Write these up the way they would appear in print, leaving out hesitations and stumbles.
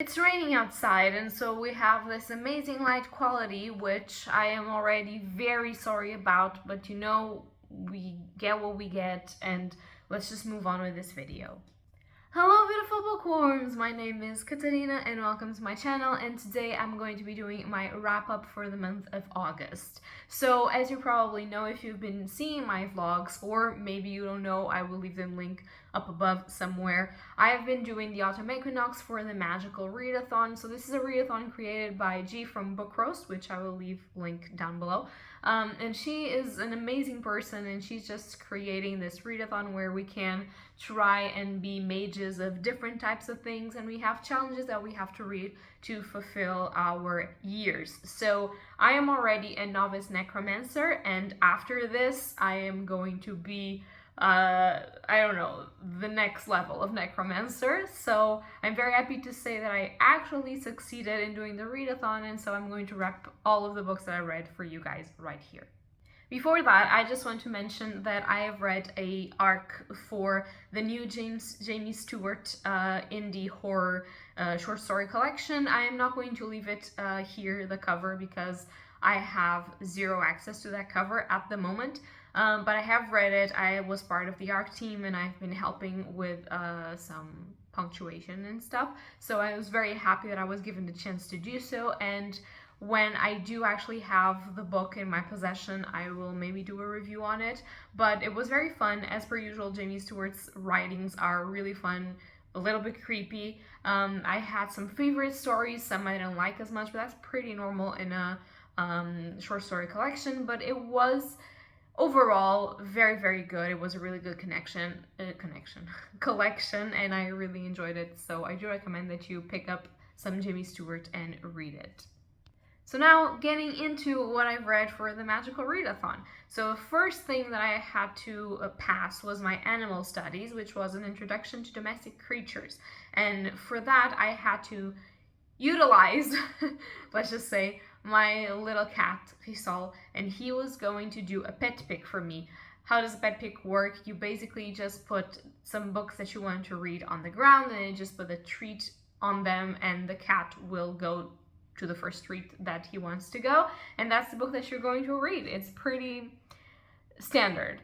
It's raining outside, and so we have this amazing light quality, which I am already very sorry about, but we get what we get, and let's just move on with this video. Hello beautiful bookworms! My name is Katarina and welcome to my channel, and today I'm going to be doing my wrap up for the month of August. So as you probably know if you've been seeing my vlogs, or maybe you don't know, I will leave them link up above somewhere. I have been doing the autumn equinox for the Magical Readathon. So this is a readathon created by G from Bookworms, which I will leave link down below. And she is an amazing person, and she's just creating this readathon where we can try and be mages of different types of things, and we have challenges that we have to read to fulfill our years. So I am already a novice necromancer, and after this I am going to be I don't know, the next level of necromancer. So I'm very happy to say that I actually succeeded in doing the readathon, and so I'm going to wrap all of the books that I read for you guys right here. Before that, I just want to mention that I have read a arc for the new Jamie Stewart indie horror short story collection. I am not going to leave it here, the cover, because I have zero access to that cover at the moment. But I have read it. I was part of the ARC team, and I've been helping with some punctuation and stuff. So I was very happy that I was given the chance to do so. And when I do actually have the book in my possession, I will maybe do a review on it. But it was very fun. As per usual, Jamie Stewart's writings are really fun, a little bit creepy. I had some favorite stories, some I didn't like as much, but that's pretty normal in a short story collection. But it was overall very, very good. It was a really good collection, and I really enjoyed it. So I do recommend that you pick up some Jamie Stewart and read it. So now getting into what I've read for the Magical Readathon. So the first thing that I had to pass was my animal studies, which was an introduction to domestic creatures. And for that I had to utilize, let's just say, my little cat, Risol, and he was going to do a pet pick for me. How does a pet pick work? You basically just put some books that you want to read on the ground, and you just put a treat on them, and the cat will go to the first treat that he wants to go, and that's the book that you're going to read. It's pretty standard.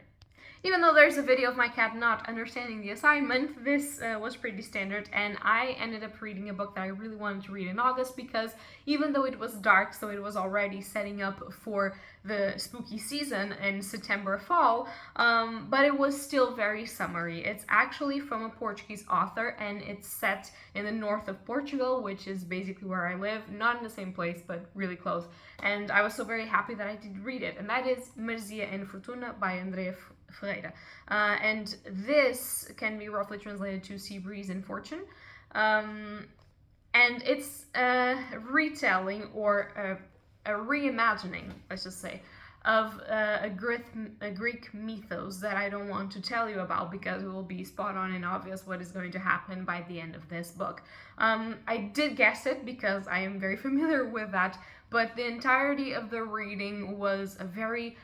Even though there's a video of my cat not understanding the assignment, this was pretty standard, and I ended up reading a book that I really wanted to read in August, because even though it was dark, so it was already setting up for the spooky season in September fall, but it was still very summery. It's actually from a Portuguese author, and it's set in the north of Portugal, which is basically where I live, not in the same place, but really close. And I was so very happy that I did read it, and that is Maresia and Fortuna by Andrea Ferreira. And this can be roughly translated to Sea Breeze and Fortune. And it's a retelling, or a reimagining, let's just say, of a Greek mythos that I don't want to tell you about, because it will be spot on and obvious what is going to happen by the end of this book. I did guess it because I am very familiar with that, but the entirety of the reading was a very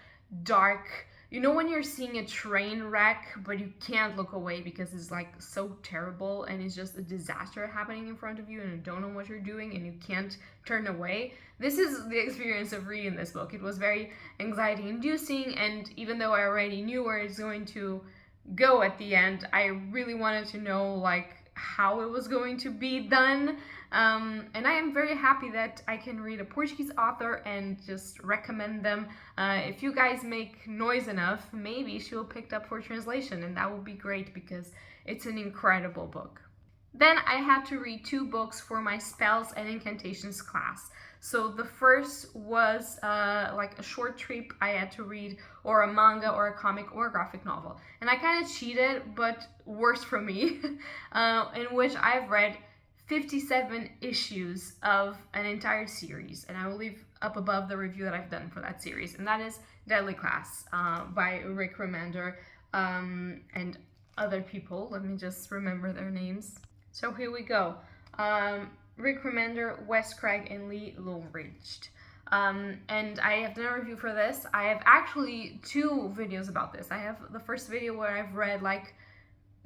dark, you know when you're seeing a train wreck but you can't look away because it's like so terrible and it's just a disaster happening in front of you and you don't know what you're doing and you can't turn away? This is the experience of reading this book. It was very anxiety inducing, and even though I already knew where it's going to go at the end, I really wanted to know like how it was going to be done. And I am very happy that I can read a Portuguese author and just recommend them. If you guys make noise enough, maybe she'll pick up for translation, and that would be great because it's an incredible book. Then I had to read 2 books for my spells and incantations class. So the first was like a short trip I had to read, or a manga or a comic or a graphic novel. And I kind of cheated, but worse for me, in which I've read 57 issues of an entire series. And I will leave up above the review that I've done for that series. And that is Deadly Class by Rick Remender and other people. Let me just remember their names. So here we go. Rick Remender, Wes Craig, and Lee Longridge. And I have done a review for this. I have actually 2 videos about this. I have the first video where I've read like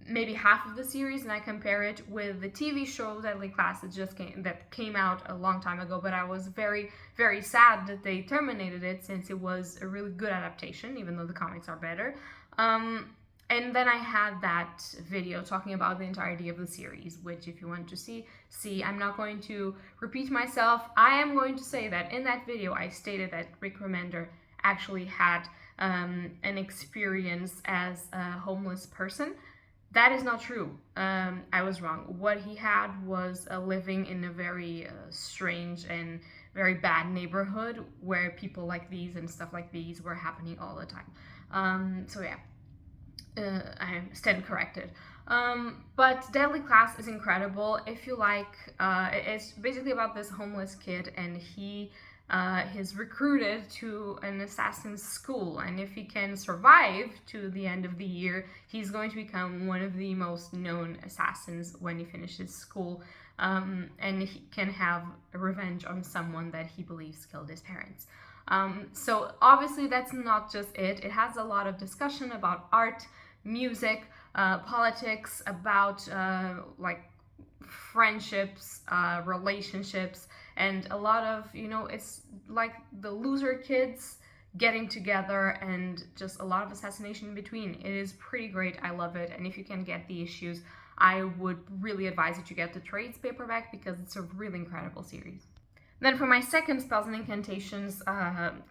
maybe half of the series, and I compare it with the TV show Deadly Class that came out a long time ago, but I was very, very sad that they terminated it, since it was a really good adaptation, even though the comics are better. And then I had that video talking about the entirety of the series, which if you want to see, I'm not going to repeat myself. I am going to say that in that video I stated that Rick Remender actually had an experience as a homeless person. That is not true. I was wrong. What he had was living in a very strange and very bad neighborhood where people like these and stuff like these were happening all the time. So yeah. I stand corrected. But Deadly Class is incredible. If you like, it's basically about this homeless kid, and he is recruited to an assassin's school, and if he can survive to the end of the year, he's going to become one of the most known assassins when he finishes school, and he can have revenge on someone that he believes killed his parents. So obviously that's not just it. It has a lot of discussion about art, music, politics, about like friendships, relationships, and a lot of, it's like the loser kids getting together and just a lot of assassination in between. It is pretty great. I love it. And if you can get the issues, I would really advise that you get the trades paperback, because it's a really incredible series. Then for my second Spells and Incantations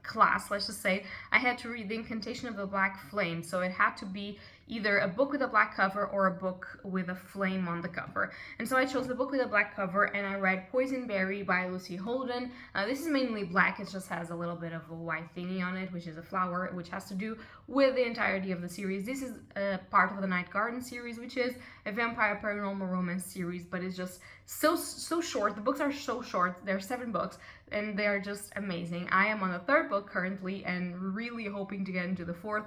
class, let's just say, I had to read The Incantation of the Black Flame. So it had to be either a book with a black cover or a book with a flame on the cover. And so I chose the book with a black cover, and I read Poisonberry by Lucy Holden. This is mainly black. It just has a little bit of a white thingy on it, which is a flower, which has to do with the entirety of the series. This is a part of the Nightgarden series, which is a vampire paranormal romance series, but it's just so short. The books are so short. There are 7 books, and they are just amazing. I am on the 3rd book currently, and really hoping to get into the 4th.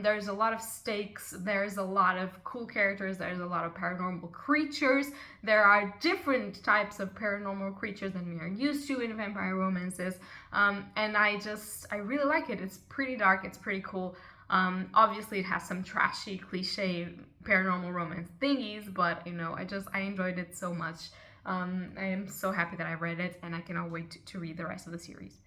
There's a lot of stakes. There's a lot of cool characters. There's a lot of paranormal creatures. There are different types of paranormal creatures than we are used to in vampire romances, and I really like it. It's pretty dark. It's pretty cool. Obviously it has some trashy cliche paranormal romance thingies, but I enjoyed it so much. I am so happy that I read it, and I cannot wait to read the rest of the series.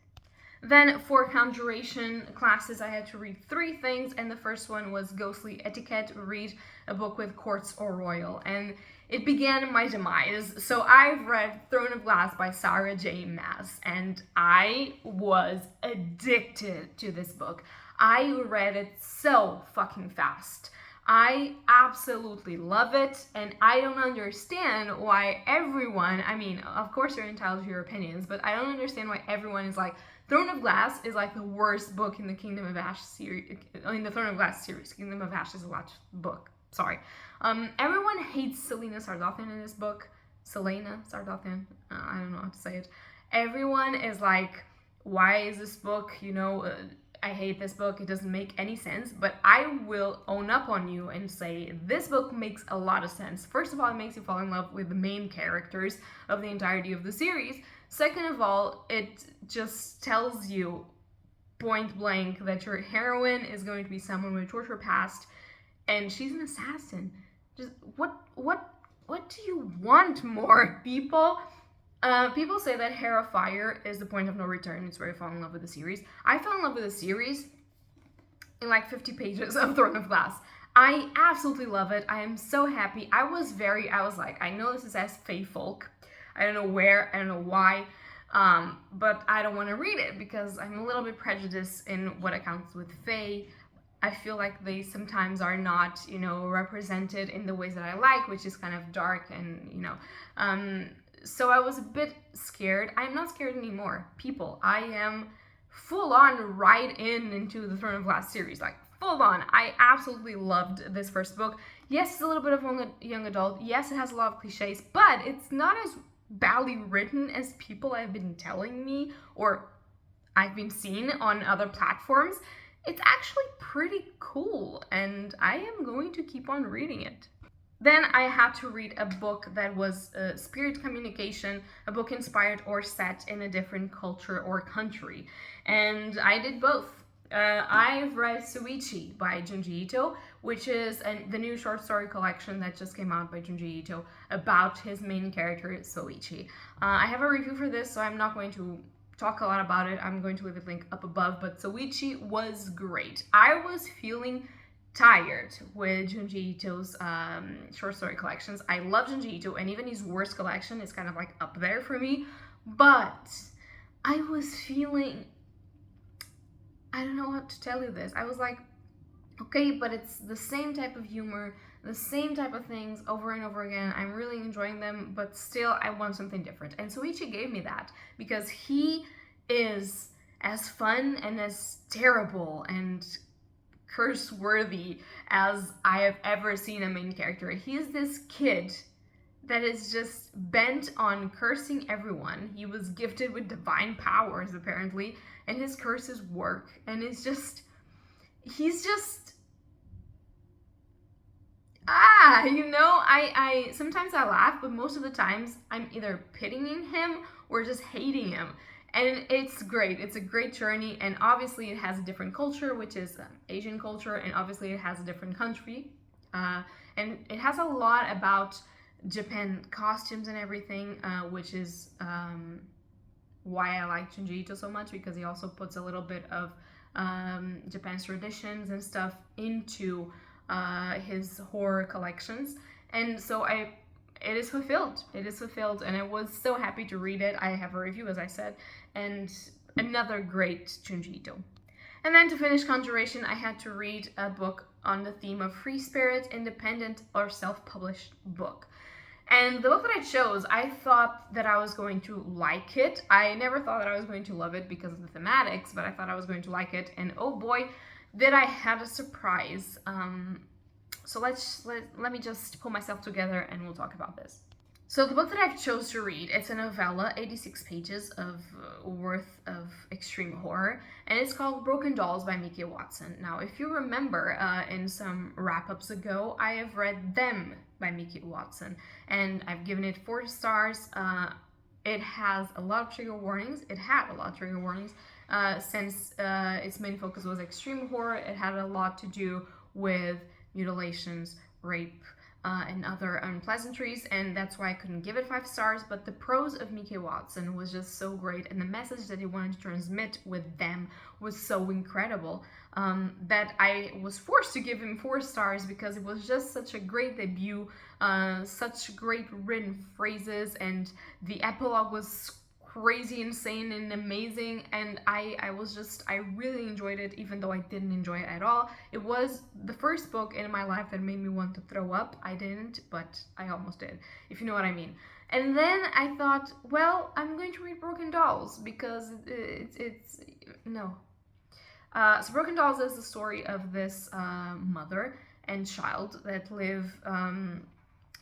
Then for Conjuration classes, I had to read 3 things, and the first one was Ghostly Etiquette, read a book with Quartz or Royal, and it began my demise. So I've read Throne of Glass by Sarah J. Maas, and I was addicted to this book. I read it so fucking fast. I absolutely love it, and I don't understand why everyone, of course you're entitled to your opinions, but I don't understand why everyone is like, Throne of Glass is like the worst book in the Kingdom of Ash series, in the Throne of Glass series. Kingdom of Ash is a watch book, sorry. Everyone hates Selena Sardothian in this book. Selena Sardothian, I don't know how to say it. Everyone is like, why is this book, I hate this book, it doesn't make any sense, but I will own up on you and say this book makes a lot of sense. First of all, it makes you fall in love with the main characters of the entirety of the series. Second of all, it just tells you point blank that your heroine is going to be someone with a tortured past, and she's an assassin. Just what do you want more, people? People say that Hair of Fire is the point of no return. It's where you fall in love with the series. I fell in love with the series in like 50 pages of Throne of Glass. I absolutely love it. I am so happy. I was like, I know this is as Fae folk. I don't know where, I don't know why, but I don't want to read it because I'm a little bit prejudiced in what accounts with Fae. I feel like they sometimes are not, represented in the ways that I like, which is kind of dark and, so I was a bit scared. I'm not scared anymore. People, I am full on right into the Throne of Glass series, like full on. I absolutely loved this first book. Yes, it's a little bit of young adult. Yes, it has a lot of cliches, but it's not as badly written as people have been telling me or I've been seeing on other platforms. It's actually pretty cool, and I am going to keep on reading it. Then I had to read a book that was Spirit Communication, a book inspired or set in a different culture or country. And I did both. I've read Soichi by Junji Ito, which is the new short story collection that just came out by Junji Ito about his main character, Soichi. I have a review for this, so I'm not going to talk a lot about it. I'm going to leave a link up above, but Soichi was great. I was feeling tired with Junji Ito's short story collections. I love Junji Ito, and even his worst collection is kind of like up there for me, but I was feeling, I don't know how to tell you this. I was like, okay, but it's the same type of humor, the same type of things over and over again. I'm really enjoying them, but still I want something different. And Soichi gave me that because he is as fun and as terrible and curse-worthy as I have ever seen a main character. He's this kid that is just bent on cursing everyone. He was gifted with divine powers, apparently, and his curses work. And he's just I sometimes I laugh, but most of the times I'm either pitying him or just hating him. And it's great. It's a great journey, and obviously it has a different culture, which is Asian culture, and obviously it has a different country. And it has a lot about Japan costumes and everything, which is why I like Junji Ito so much, because he also puts a little bit of Japan's traditions and stuff into his horror collections. And so it is fulfilled. It is fulfilled, and I was so happy to read it. I have a review, as I said, and another great Junji Ito. And then to finish Conjuration, I had to read a book on the theme of free spirit, independent, or self-published book. And the book that I chose, I thought that I was going to like it. I never thought that I was going to love it because of the thematics, but I thought I was going to like it. And oh boy, did I have a surprise. So let me just pull myself together and we'll talk about this. So the book that I've chose to read, it's a novella, 86 pages of worth of extreme horror, and it's called Broken Dolls by Miki Watson. Now, if you remember, in some wrap-ups ago, I have read Them by Miki Watson, and I've given it 4 stars. It has a lot of trigger warnings. It had a lot of trigger warnings. Since its main focus was extreme horror, it had a lot to do with mutilations, rape, and other unpleasantries, and that's why I couldn't give it 5 stars. But the prose of Miki Watson was just so great, and the message that he wanted to transmit with Them was so incredible, that I was forced to give him 4 stars because it was just such a great debut, such great written phrases, and the epilogue was crazy, insane, and amazing, and I really enjoyed it, even though I didn't enjoy it at all. It was the first book in my life that made me want to throw up. I didn't, but I almost did, if you know what I mean. And then I thought, well, I'm going to read Broken Dolls, because it's no. So Broken Dolls is the story of this mother and child that live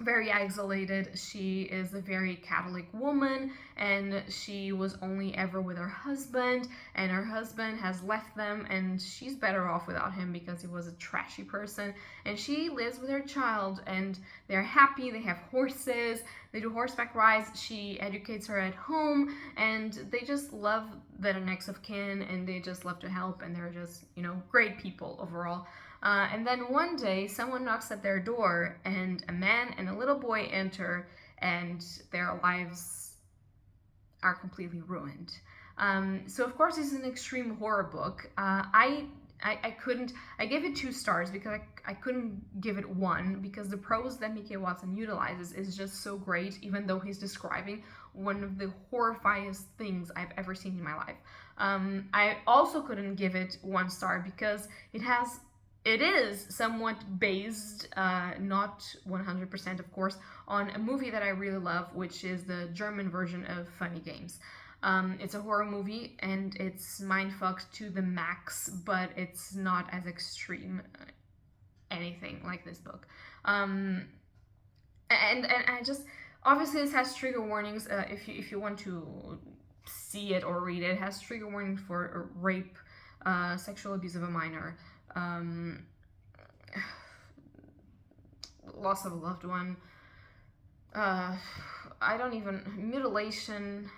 very isolated. She is a very Catholic woman, and she was only ever with her husband, and her husband has left them, and she's better off without him because he was a trashy person. And she lives with her child, and they're happy. They have horses, they do horseback rides, she educates her at home, and they just love their next of kin, and they just love to help, and they're just, great people overall. And then one day, someone knocks at their door, and a man and a little boy enter, and their lives are completely ruined. So of course, it's an extreme horror book. I gave it 2 stars because I couldn't give it 1, because the prose that Miki Watson utilizes is just so great, even though he's describing one of the horrifying things I've ever seen in my life. I also couldn't give it 1 star because it is somewhat based, not 100% of course, on a movie that I really love, which is the German version of Funny Games. It's a horror movie, and it's mindfucked to the max, but it's not as extreme anything like this book. And I just, obviously this has trigger warnings. If you want to see it or read it, it has trigger warnings for rape, sexual abuse of a minor, loss of a loved one, mutilation,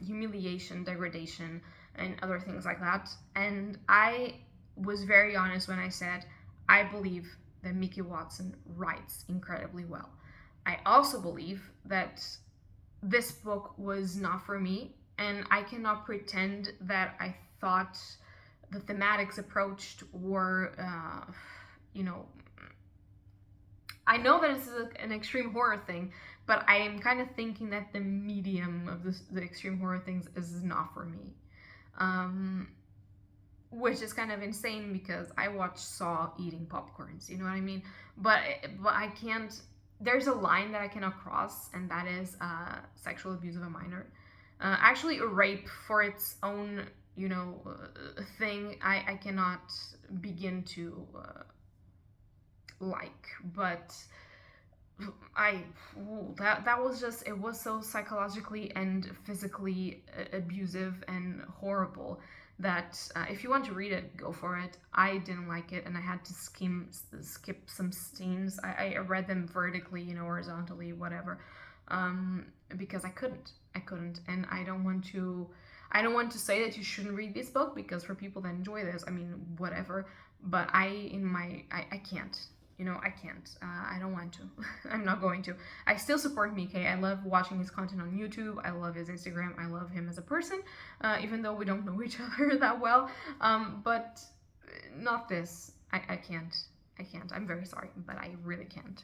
humiliation, degradation, and other things like that. And I was very honest when I said I believe that Mickey Watson writes incredibly well. I also believe that this book was not for me, and I cannot pretend that I thought the thematics approached were, I know that this is an extreme horror thing, but I am kind of thinking that the medium of the extreme horror things is not for me. Which is kind of insane because I watch Saw eating popcorns, you know what I mean? But I can't. There's a line that I cannot cross, and that is sexual abuse of a minor. Actually, a rape for its own, thing. I cannot begin to like, but that was just, it was so psychologically and physically abusive and horrible that if you want to read it, go for it. I didn't like it, and I had to skip some scenes. I read them vertically, horizontally, whatever, because I couldn't, and I don't want to say that you shouldn't read this book, because for people that enjoy this, I mean, whatever. But I can't. I can't. I don't want to. I'm not going to. I still support Mike. I love watching his content on YouTube. I love his Instagram. I love him as a person, even though we don't know each other that well. But not this. I can't. I'm very sorry, but I really can't.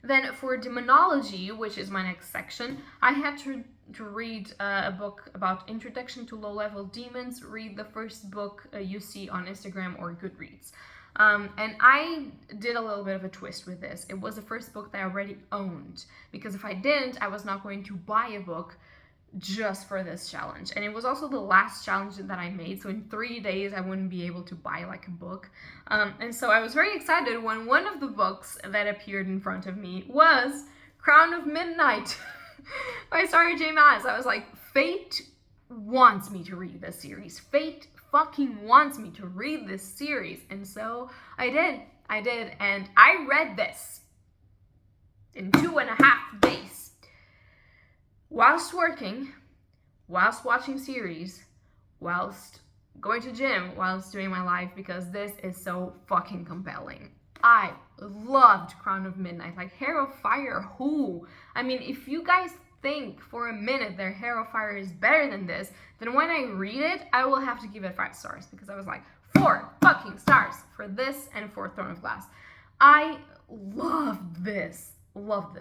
Then for Demonology, which is my next section, I had to read a book about introduction to low-level demons. Read the first book you see on Instagram or Goodreads. And I did a little bit of a twist with this. It was the first book that I already owned, because if I didn't, I was not going to buy a book just for this challenge. And it was also the last challenge that I made, so in 3 days I wouldn't be able to buy like a book. And so I was very excited when one of the books that appeared in front of me was Crown of Midnight by Sarah J. Maas. I was like, fate wants me to read this series. Fate fucking wants me to read this series. And so I did, and I read this in 2.5 days. Whilst working, whilst watching series, whilst going to gym, whilst doing my life, because this is so fucking compelling. I loved Crown of Midnight. Like, Hair of Fire, who? I mean, if you guys think for a minute their Hair of Fire is better than this, then when I read it, I will have to give it 5 stars, because I was like, 4 fucking stars for this and for Throne of Glass. I loved this. Loved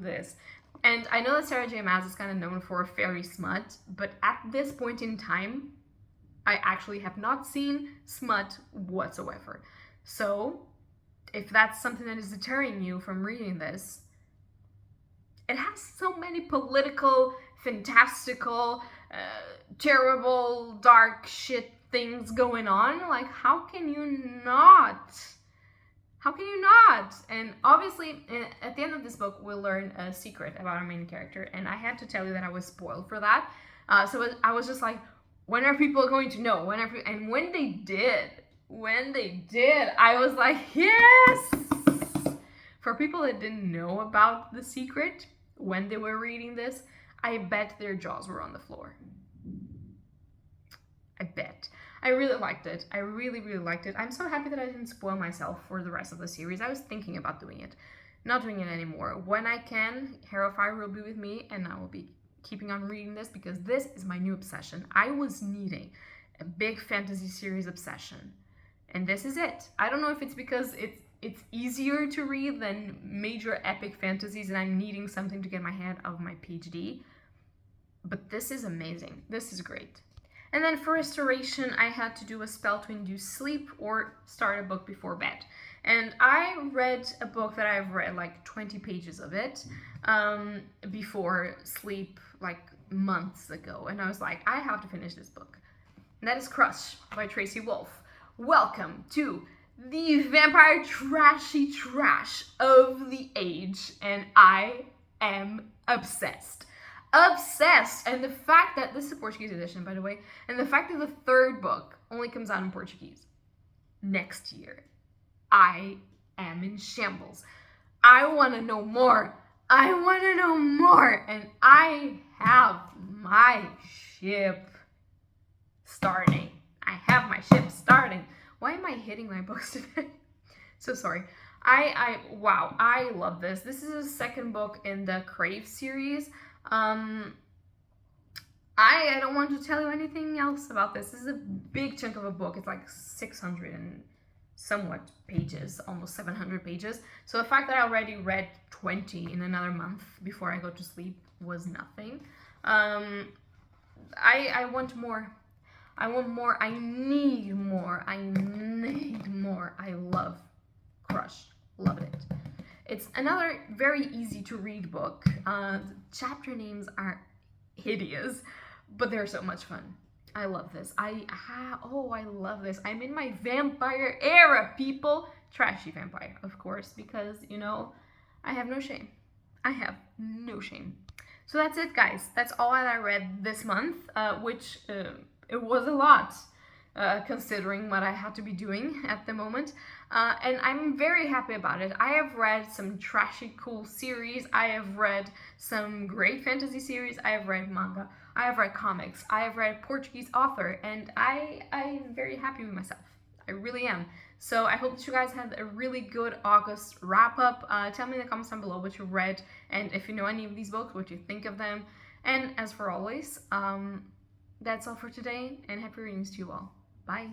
this. And I know that Sarah J. Maas is kind of known for fairy smut, but at this point in time, I actually have not seen smut whatsoever. So, if that's something that is deterring you from reading this, it has so many political, fantastical, terrible, dark shit things going on. Like, how can you not? How can you not? And obviously, at the end of this book, we'll learn a secret about our main character. And I had to tell you that I was spoiled for that. So I was just like, when are people going to know? And when they did, I was like, yes! For people that didn't know about the secret when they were reading this, I bet their jaws were on the floor. I bet. I really liked it. I really, really liked it. I'm so happy that I didn't spoil myself for the rest of the series. I was thinking about doing it. Not doing it anymore. When I can, Hair of Fire will be with me, and I will be keeping on reading this, because this is my new obsession. I was needing a big fantasy series obsession, and this is it. I don't know if it's because it's easier to read than major epic fantasies, and I'm needing something to get my head out of my PhD, but this is amazing. This is great. And then for restoration, I had to do a spell to induce sleep or start a book before bed. And I read a book that I've read like 20 pages of it before sleep, like months ago. And I was like, I have to finish this book. And that is Crush by Tracy Wolff. Welcome to the vampire trashy trash of the age. And I am obsessed. And the fact that this is a Portuguese edition, by the way, and the fact that the 3rd book only comes out in Portuguese next year, I am in shambles. I want to know more, and I have my ship. starting. I have my ship starting. Why am I hitting my books today? So sorry. Wow, I love this. This is the second book in the Crave series. I don't want to tell you anything else about this. This is a big chunk of a book. It's like 600 and somewhat pages, almost 700 pages. So the fact that I already read 20 in another month before I go to sleep was nothing. I want more. I want more. I need more. I need more. I love Crush. Loved it. It's another very easy to read book. The chapter names are hideous, but they're so much fun. I love this. I love this. I'm in my vampire era, people. Trashy vampire, of course, because, you know, I have no shame. I have no shame. So that's it, guys. That's all that I read this month, which it was a lot, considering what I had to be doing at the moment. And I'm very happy about it. I have read some trashy cool series. I have read some great fantasy series. I have read manga. I have read comics. I have read Portuguese author. And I'm very happy with myself. I really am. So I hope that you guys had a really good August wrap up. Tell me in the comments down below what you read. And if you know any of these books, what you think of them. And as for always, that's all for today. And happy readings to you all. Bye.